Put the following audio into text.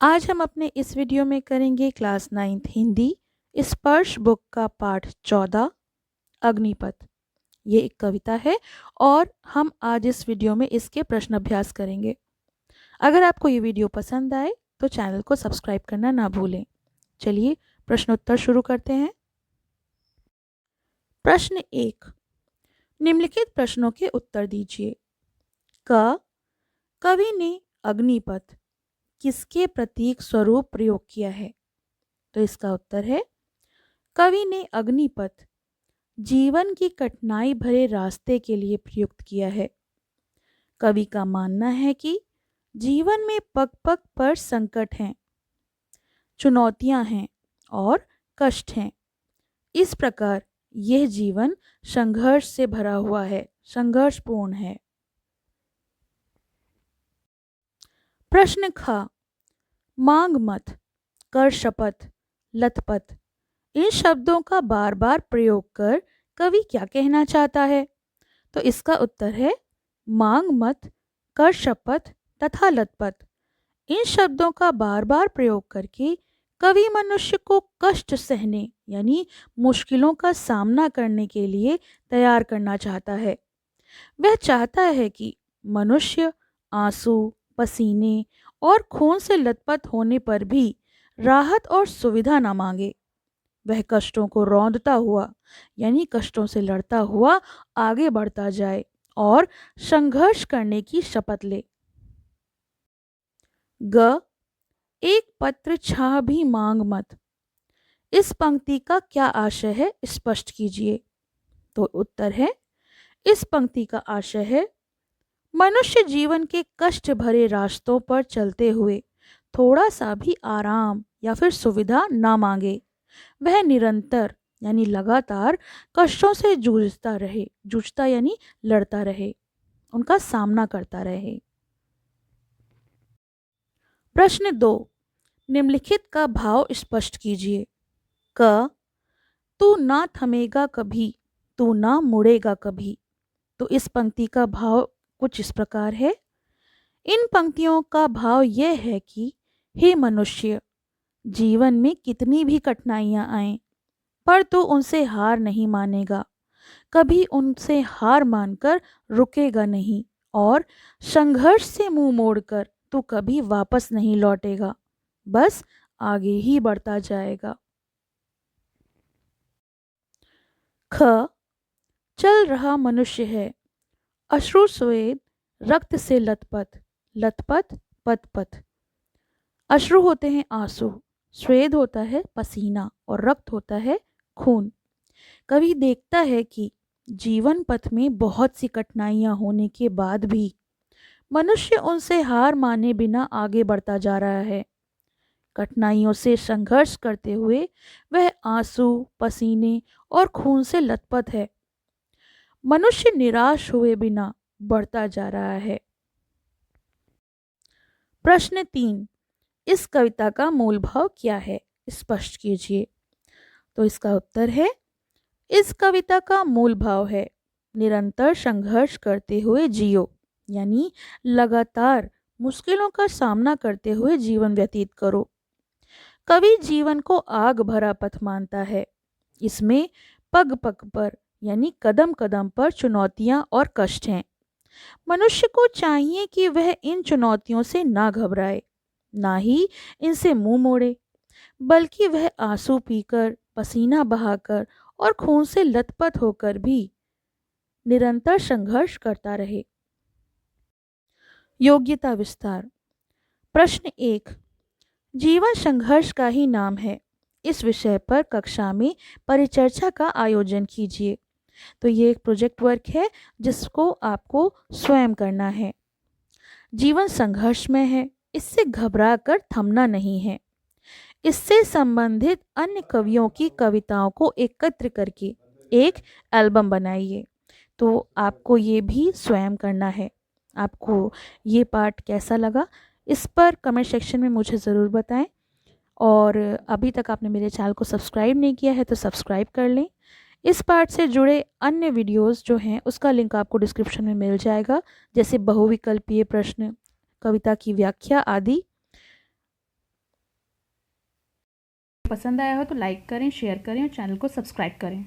आज हम अपने इस वीडियो में करेंगे क्लास 9th हिंदी स्पर्श बुक का पाठ 14 अग्निपथ। ये एक कविता है और हम आज इस वीडियो में इसके प्रश्न अभ्यास करेंगे। अगर आपको ये वीडियो पसंद आए तो चैनल को सब्सक्राइब करना ना भूलें। चलिए प्रश्नोत्तर शुरू करते हैं। प्रश्न 1, निम्नलिखित प्रश्नों के उत्तर दीजिए। क, कवि ने अग्निपथ किसके प्रतीक स्वरूप प्रयोग किया है? तो इसका उत्तर है कवि ने अग्निपथ जीवन की कठिनाई भरे रास्ते के लिए प्रयुक्त किया है। कवि का मानना है कि जीवन में पग पग पर संकट हैं, चुनौतियां हैं और कष्ट हैं। इस प्रकार यह जीवन संघर्ष से भरा हुआ है, संघर्षपूर्ण है। प्रश्न ख, मांग मत, कर शपथ, लथपथ, इन शब्दों का बार बार प्रयोग कर कवि क्या कहना चाहता है? तो इसका उत्तर है मांग मत, कर शपथ तथा लथपथ। इन शब्दों का बार बार प्रयोग करके कवि मनुष्य को कष्ट सहने यानी मुश्किलों का सामना करने के लिए तैयार करना चाहता है। वह चाहता है कि मनुष्य आंसू, पसीने और खून से लथपथ होने पर भी राहत और सुविधा न मांगे। वह कष्टों को रौंदता हुआ यानी कष्टों से लड़ता हुआ आगे बढ़ता जाए और संघर्ष करने की शपथ ले। ग, एक पत्र छाह भी मांग मत, इस पंक्ति का क्या आशय है स्पष्ट कीजिए। तो उत्तर है इस पंक्ति का आशय है मनुष्य जीवन के कष्ट भरे रास्तों पर चलते हुए थोड़ा सा भी आराम या फिर सुविधा ना मांगे। वह निरंतर यानी लगातार कष्टों से जूझता यानी लड़ता रहे, उनका सामना करता रहे। प्रश्न 2, निम्नलिखित का भाव स्पष्ट कीजिए। क, तू ना थमेगा कभी, तू ना मुड़ेगा कभी। तो इस पंक्ति का भाव कुछ इस प्रकार है। इन पंक्तियों का भाव यह है कि हे मनुष्य, जीवन में कितनी भी कठिनाइयां आएं पर तू उनसे हार नहीं मानेगा, कभी उनसे हार मानकर रुकेगा नहीं और संघर्ष से मुंह मोड़कर तू कभी वापस नहीं लौटेगा, बस आगे ही बढ़ता जाएगा। ख, चल रहा मनुष्य है, अश्रु स्वेद रक्त से लथपथ, लथपथ पथ पथ। अश्रु होते हैं आंसू, स्वेद होता है पसीना और रक्त होता है खून। कवि देखता है कि जीवन पथ में बहुत सी कठिनाइयां होने के बाद भी मनुष्य उनसे हार माने बिना आगे बढ़ता जा रहा है। कठिनाइयों से संघर्ष करते हुए वह आंसू, पसीने और खून से लथपथ है। मनुष्य निराश हुए बिना बढ़ता जा रहा है। प्रश्न 3, इस कविता का मूल भाव क्या है स्पष्ट कीजिए। तो इसका उत्तर है इस कविता का मूल भाव है निरंतर संघर्ष करते हुए जियो, यानी लगातार मुश्किलों का सामना करते हुए जीवन व्यतीत करो। कवि जीवन को आग भरा पथ मानता है। इसमें पग पग पर यानी कदम कदम पर चुनौतियां और कष्ट हैं। मनुष्य को चाहिए कि वह इन चुनौतियों से ना घबराए, ना ही इनसे मुंह मोड़े, बल्कि वह आंसू पीकर, पसीना बहाकर और खून से लथपथ होकर भी निरंतर संघर्ष करता रहे। योग्यता विस्तार। प्रश्न 1, जीवन संघर्ष का ही नाम है, इस विषय पर कक्षा में परिचर्चा का आयोजन कीजिए। तो ये एक प्रोजेक्ट वर्क है जिसको आपको स्वयं करना है। जीवन संघर्ष में है, इससे घबरा कर थमना नहीं है। इससे संबंधित अन्य कवियों की कविताओं को एकत्र करके एक एल्बम बनाइए। तो आपको ये भी स्वयं करना है। आपको ये पार्ट कैसा लगा इस पर कमेंट सेक्शन में मुझे ज़रूर बताएं। और अभी तक आपने मेरे चैनल को सब्सक्राइब नहीं किया है तो सब्सक्राइब कर लें। इस पार्ट से जुड़े अन्य वीडियोस जो हैं उसका लिंक आपको डिस्क्रिप्शन में मिल जाएगा, जैसे बहुविकल्पीय प्रश्न, कविता की व्याख्या आदि। पसंद आया हो तो लाइक करें, शेयर करें और चैनल को सब्सक्राइब करें।